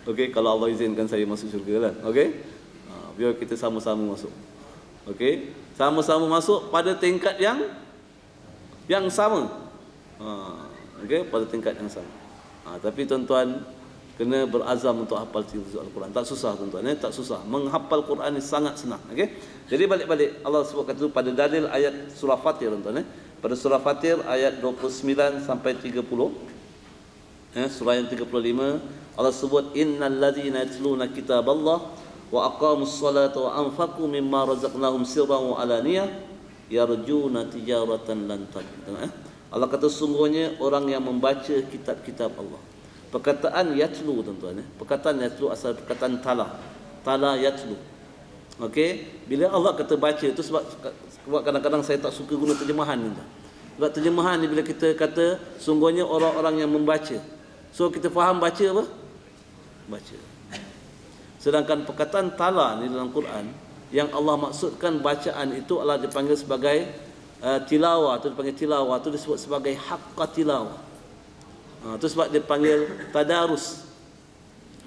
Okey, kalau Allah izinkan saya masuk syurga lah. Okey? Biar kita sama-sama masuk. Okey? Sama-sama masuk pada tingkat yang sama. Okey, pada tingkat yang sama. Tapi tuan-tuan kena berazam untuk hafal Al-Quran. Tak susah tuan-tuan, tak susah. Menghafal Quran ni sangat senang. Okey. Jadi balik-balik Allah sebut kata pada dalil ayat surah Fatir tuan-tuan. Pada surah Fatir ayat 29 sampai 30. Surah yang 35 Allah sebut innal ladzina yatluna kitaballah wa aqamus salata wa anfaqu mimma razaqnahum sirran wa alaniyah yarjuna tijaratan lan tabur. Allah kata sungguhnya orang yang membaca kitab-kitab Allah. Perkataan yatlu tuan-tuan, perkataan yatlu asal perkataan tala yatlu. Okey, bila Allah kata baca itu sebab kadang-kadang saya tak suka guna terjemahan ni. Sebab terjemahan ni bila kita kata sungguhnya orang-orang yang membaca, so kita faham baca apa? Baca. Sedangkan perkataan tala ni dalam Quran yang Allah maksudkan bacaan itu adalah dipanggil sebagai tilawah, tu dipanggil tilawah, tu disebut sebagai haqqa tilawah. Itu sebab dia panggil tadarus.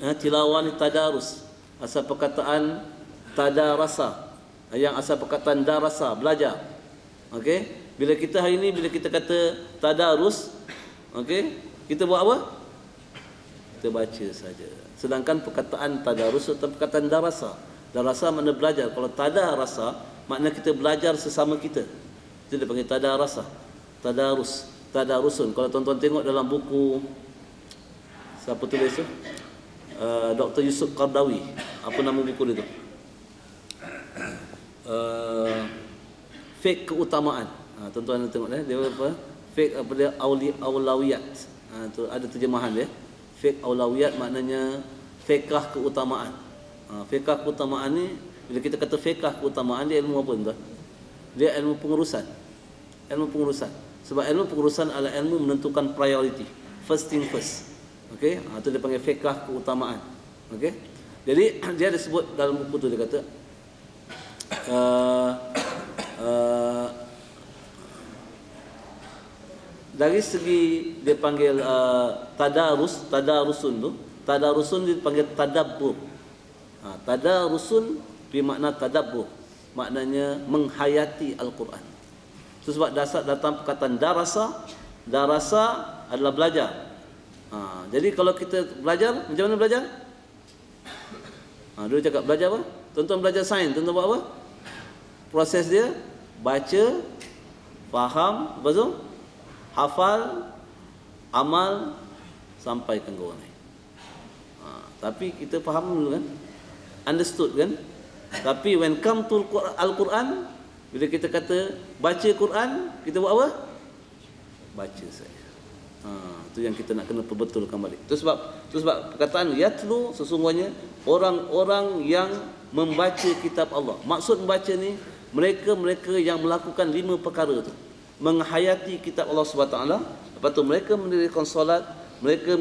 Tilawah ni tadarus. Asal perkataan tadarasa, yang asal perkataan darasa, belajar. Okey, bila kita hari ni bila kita kata tadarus, okey, kita buat apa? Kita baca saja. Sedangkan perkataan tadarus atau perkataan darasa, darasa makna belajar. Kalau tadarasa makna kita belajar sesama kita. Itu dia panggil tadarasa, tadarus, tadarusun. Kalau tuan-tuan tengok dalam buku siapa tulis tu? Dr. Yusuf Qardawi. Apa nama buku dia tu? Fake keutamaan. Tuan-tuan tengok dia apa? Fake apa dia? Aulawiyat. Tu ada terjemahan dia. Fake aulawiyat maknanya fiqh keutamaan. Fiqh keutamaan ni bila kita kata fiqh keutamaan dia ilmu apa tuan? Dia ilmu pengurusan. Ilmu pengurusan. Sebab ilmu pengurusan adalah ilmu menentukan priority. First thing first. Okey, itu dia panggil fiqh keutamaan. Okey. Jadi dia disebut dalam buku tu dia kata dari segi dia panggil tadarusun tu, tadarusun dipanggil tadabbur. Tadarusun bermakna tadabbur, maknanya menghayati Al-Quran. Itu sebab dasar datang perkataan darasa adalah belajar. Jadi kalau kita belajar, macam mana belajar? Dulu cakap belajar apa? Tuan-tuan belajar sains, tuan-tuan buat apa? Proses dia baca, faham, lepas tu hafal, amal, sampaikan ke orang lain. Tapi kita faham dulu kan, understood kan. Tapi when come to Al-Quran, bila kita kata baca Quran, kita buat apa? Baca saja. Itu yang kita nak kena perbetulkan balik. Itu sebab perkataan yatlu sesungguhnya orang-orang yang membaca kitab Allah. Maksud membaca ni mereka yang melakukan 5 perkara tu. Menghayati kitab Allah Subhanahu Wa Taala, lepas tu mereka mendirikan solat, mereka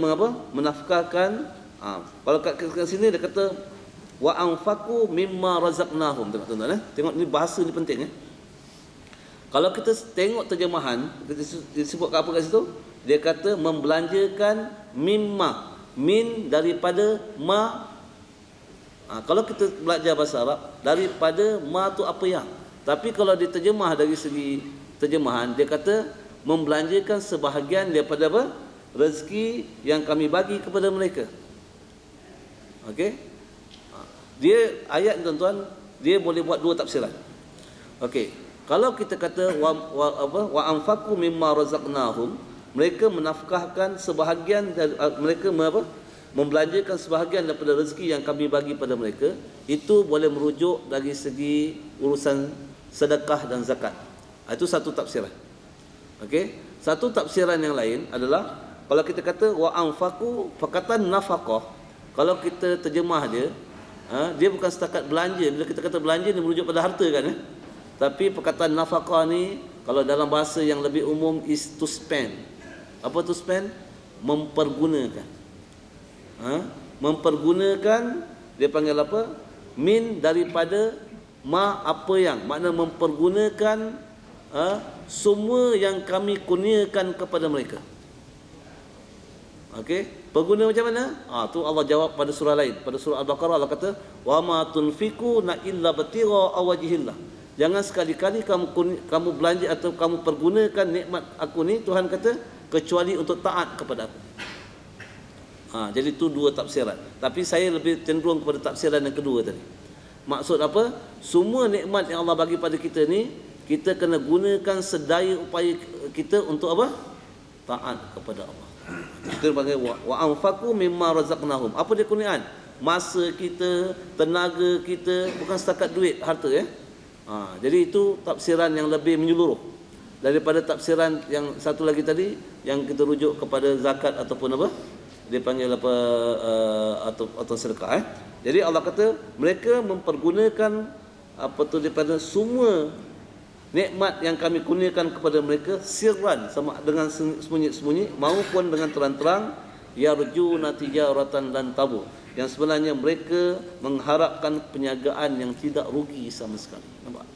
menafkahkan. Kalau kat sini dia kata wa anfaqu mimma razaqnahum. Tengok tuan-tuan tengok ni bahasa ni penting Kalau kita tengok terjemahan, disebut apa kat situ? Dia kata membelanjakan mimma, min daripada ma. Kalau kita belajar bahasa Arab, daripada ma tu apa yang. Tapi kalau diterjemah dari segi terjemahan, dia kata membelanjakan sebahagian daripada apa? Rezeki yang kami bagi kepada mereka. Okey? Dia ayat tuan-tuan, dia boleh buat 2 tafsiran. Okey. Kalau kita kata wa anfaqu mimma razaqnahum, mereka menafkahkan sebahagian dari, mereka membelanjakan sebahagian daripada rezeki yang kami bagi pada mereka. Itu boleh merujuk dari segi urusan sedekah dan zakat. Itu satu tafsiran. Okey. Satu tafsiran yang lain adalah kalau kita kata wa anfaqu, perkataan nafaqah, kalau kita terjemah dia, dia bukan setakat belanja. Bila kita kata belanja ni merujuk pada harta kan Tapi perkataan nafaqah ni kalau dalam bahasa yang lebih umum is to spend. Apa to spend? Mempergunakan. Mempergunakan dia panggil apa? Min daripada ma apa yang. Makna mempergunakan semua yang kami kurniakan kepada mereka. Okey, pengguna macam mana? Tu Allah jawab pada surah lain. Pada surah Al-Baqarah Allah kata, "Wa ma tunfiquna illa batigha wajhillah." Jangan sekali-kali kamu belanja atau kamu pergunakan nikmat aku ni, Tuhan kata, kecuali untuk taat kepada aku. Jadi itu dua tafsiran. Tapi saya lebih cenderung kepada tafsiran yang kedua tadi. Maksud apa? Semua nikmat yang Allah bagi pada kita ni, kita kena gunakan sedaya upaya kita untuk apa? Taat kepada Allah. Kita panggil wa anfaqu mimma razaqnahum. Apa dia kurniaan? Masa kita, tenaga kita, bukan setakat duit, harta ya. Jadi itu tafsiran yang lebih menyeluruh daripada tafsiran yang satu lagi tadi yang kita rujuk kepada zakat ataupun apa? Dia panggil apa atau sedekah. Jadi Allah kata mereka mempergunakan apa tu daripada semua nikmat yang kami kurniakan kepada mereka sirran, sama dengan sembunyi-sembunyi maupun dengan terang-terang, yarjuna tijaratan lan tabur, yang sebenarnya mereka mengharapkan perniagaan yang tidak rugi sama sekali. Nampak?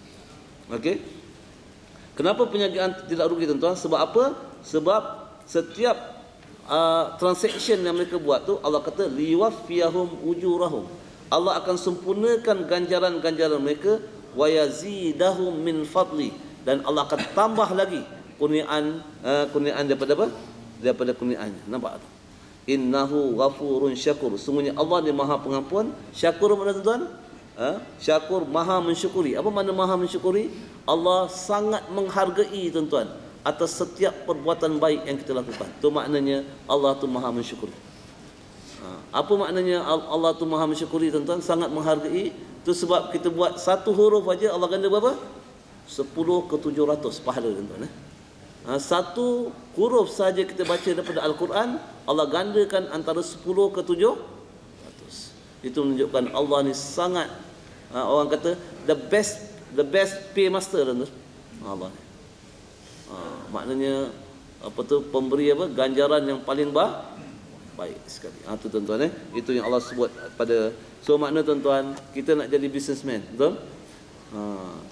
Okey. Kenapa perniagaan tidak rugi tuan-tuan? Sebab apa? Sebab setiap transaction yang mereka buat tu Allah kata liwaffiyahum ujurahum. Allah akan sempurnakan ganjaran-ganjaran mereka wa yazidahum min fadli, dan Allah akan tambah lagi kurniaan daripada apa? Daripada kurniaannya. Nampak tak? Innahu ghafurun syakur. Sungguhnya Allah dia Maha Pengampun, syakur mana tuan-tuan? Syakur, Maha mensyukuri. Apa makna Maha mensyukuri? Allah sangat menghargai tuan-tuan atas setiap perbuatan baik yang kita lakukan. Itu maknanya Allah tu Maha mensyukuri. Apa maknanya Allah tu Maha mensyukuri tuan-tuan? Sangat menghargai. Itu sebab kita buat satu huruf aja Allah ganda berapa? 10 ke 700 pahala tuan-tuan. Satu huruf saja kita baca daripada Al-Quran, Allah gandakan antara 10 ke 700. Itu menunjukkan Allah ni sangat orang kata the best paymaster tuan-tuan. Allah ni. Maknanya apa tu, pemberi apa, ganjaran yang paling baik sekali. Tu tuan-tuan itu yang Allah sebut pada. So makna tuan-tuan, kita nak jadi businessman, betul?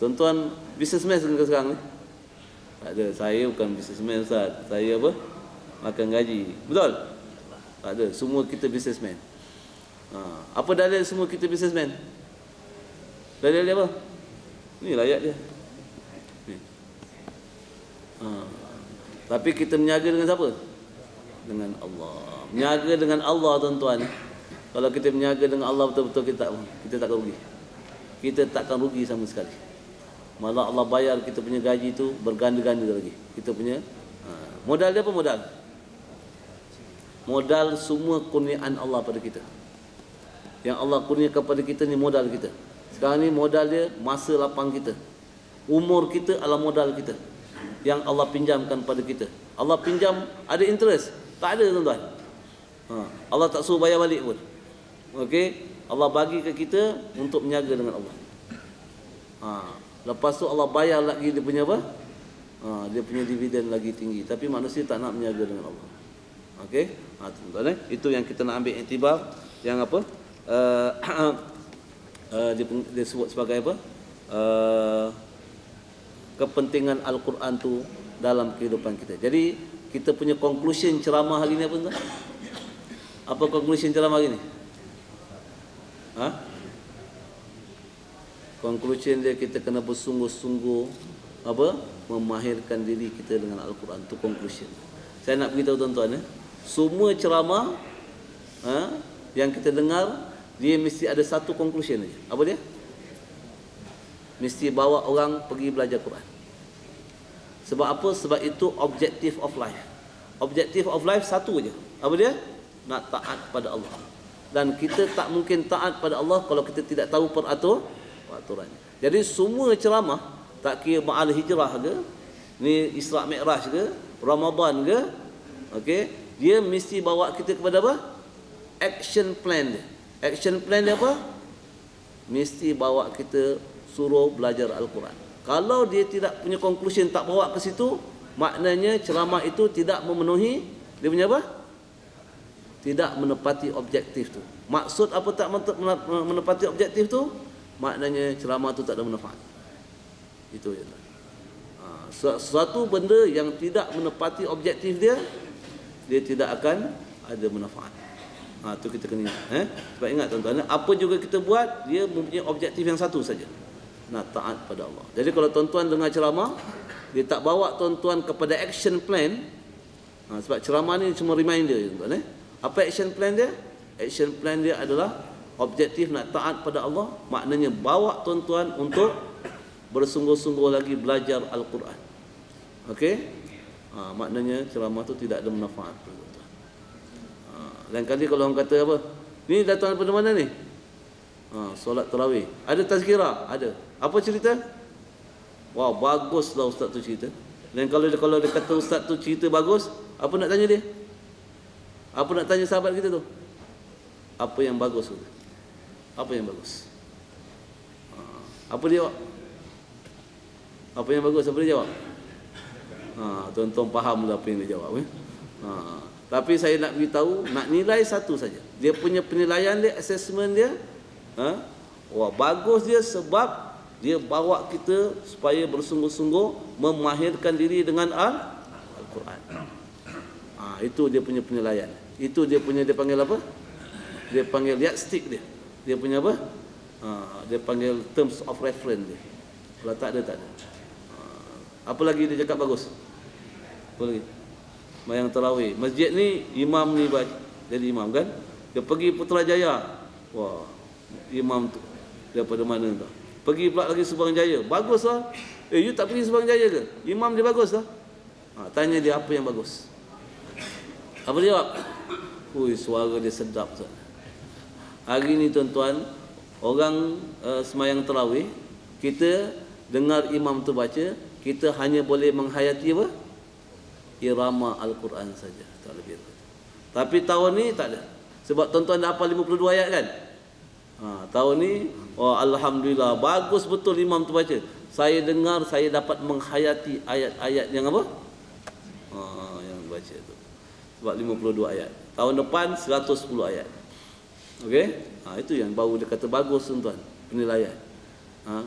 Tuan-tuan businessman sekarang ni? Tak ada, saya bukan businessman Ustaz. Saya apa? Makan gaji. Betul? Tak ada, semua kita businessman. Apa dalil semua kita businessman? Dalil dia apa? Ni ayat dia. Tapi kita menjaga dengan siapa? Dengan Allah. Menjaga dengan Allah tuan-tuan. Kalau kita menjaga dengan Allah betul-betul, kita tak rugi. Kita takkan rugi sama sekali. Malah Allah bayar kita punya gaji tu berganda-ganda lagi. Kita punya modal dia apa modal? Modal semua kurniaan Allah pada kita. Yang Allah kurniakan pada kita ni modal kita. Sekarang ni modal dia masa lapang kita. Umur kita adalah modal kita yang Allah pinjamkan pada kita. Allah pinjam ada interest? Tak ada tuan-tuan. Allah tak suruh bayar balik pun. Okey, Allah bagi ke kita untuk menjaga dengan Allah. Lepas tu Allah bayar lagi dia punya apa? Dia punya dividen lagi tinggi. Tapi manusia tak nak menjaga dengan Allah. Okey, tuan-tuan itu yang kita nak ambil iktibar, yang apa? Dia sebut sebagai apa? Kepentingan Al-Quran tu dalam kehidupan kita. Jadi kita punya conclusion ceramah hari ni apa tuan? Apa conclusion ceramah hari ni? Conclusion dia, kita kena bersungguh-sungguh apa? Memahirkan diri kita dengan Al-Quran. Tu conclusion. Saya nak beritahu tuan-tuan semua ceramah yang kita dengar, dia mesti ada satu conclusion aja. Apa dia? Mesti bawa orang pergi belajar Quran. Sebab apa? Sebab itu objective of life. Objective of life satu aja. Apa dia? Nak taat pada Allah. Dan kita tak mungkin taat pada Allah kalau kita tidak tahu peraturannya. Jadi semua ceramah, tak kira Ma'al Hijrah ke, ni Isra' Mi'raj ke, Ramadan ke, okey, dia mesti bawa kita kepada apa? Action plan dia. Action plan dia apa? Mesti bawa kita suruh belajar Al-Quran. Kalau dia tidak punya conclusion, tak bawa ke situ, maknanya ceramah itu tidak memenuhi dia punya apa? Tidak menepati objektif tu. Maksud apa tak menepati objektif tu? Maknanya ceramah tu tak ada manfaat. Itu je. Sesuatu benda yang tidak menepati objektif dia, dia tidak akan ada manfaat. Tu kita kena ingat. Sebab ingat tuan-tuan, apa juga kita buat, dia mempunyai objektif yang satu saja, nak taat pada Allah. Jadi kalau tuan-tuan dengar ceramah, dia tak bawa tuan-tuan kepada action plan. Sebab ceramah ni cuma reminder, tuan-tuan. Apa action plan dia? Action plan dia adalah objektif nak taat pada Allah. Maknanya bawa tuan-tuan untuk bersungguh-sungguh lagi belajar Al-Quran. Okey? Maknanya ceramah tu tidak ada manfaat, tuan-tuan. Lain kali kalau orang kata apa, ni datang daripada mana ni? Solat tarawih. Ada tazkirah? Ada. Apa cerita? Wah, baguslah ustaz tu cerita. Dan kalau dia kata ustaz tu cerita bagus, apa nak tanya dia? Apa nak tanya sahabat kita tu? Apa yang bagus tu? Apa yang bagus? Apa dia jawab? Apa yang bagus? Apa dia jawab? Tuan-tuan faham lah apa yang dia jawab. Tapi saya nak beritahu, nak nilai satu saja. Dia punya penilaian dia, assessment dia, wah, bagus dia sebab dia bawa kita supaya bersungguh-sungguh memahirkan diri dengan Al-Quran. Itu dia punya penilaian. Itu dia punya, dia panggil apa? Dia panggil yardstick dia. Dia punya apa? Dia panggil terms of reference dia. Kalau tak ada, tak ada. Apa lagi dia cakap bagus? Apa lagi? Mayang tarawih. Masjid ni imam ni jadi imam kan? Dia pergi Putrajaya. Wah, imam tu daripada mana tu? Pergi pula lagi Subang Jaya. Bagus lah. You tak pergi Subang Jaya ke? Imam dia bagus lah. Tanya dia apa yang bagus. Apa dia jawab? Ui, suara dia sedap tu. Hari ni tuan-tuan, orang semayang tarawih, kita dengar imam tu baca, kita hanya boleh menghayati apa? Irama Al-Quran saja, tak lebih. Tapi tahun ni tak ada. Sebab tuan-tuan dah hafal 52 ayat kan? Tahun ni, alhamdulillah, bagus betul imam tu baca. Saya dengar, saya dapat menghayati ayat-ayat yang apa? Yang baca tu. Sebab 52 ayat. Tahun depan 110 ayat. Okey? Itu yang baru dia kata bagus tuan-tuan, penilaian.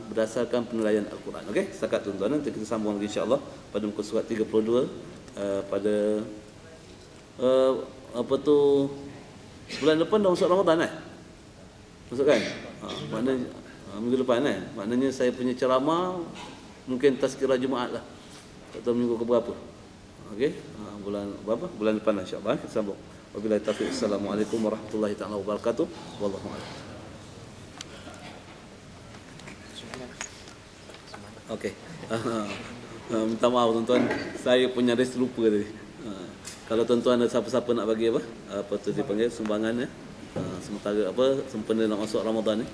Berdasarkan penilaian Al-Quran. Okey? Setakat tuan-tuan, nanti kita sambung lagi insya-Allah pada muka surat 32 pada apa tu, bulan depan dah masuk Ramadan masuk kan? Maknanya minggu depan maknanya saya punya ceramah mungkin tazkirah Jumaat lah, tak tahu minggu ke berapa. Okey, bulan berapa? Bulan depan insya-Allah kita sambung. Wabillahi taufiq. Assalamualaikum warahmatullahi taala wabarakatuh. Wallahu a'lam. Okey. Minta maaf tuan-tuan, saya punya nyaris lupa tadi. Kalau tuan-tuan ada siapa-siapa nak bagi apa tu dipanggil sumbangan sementara apa sempena nak masuk Ramadan ni.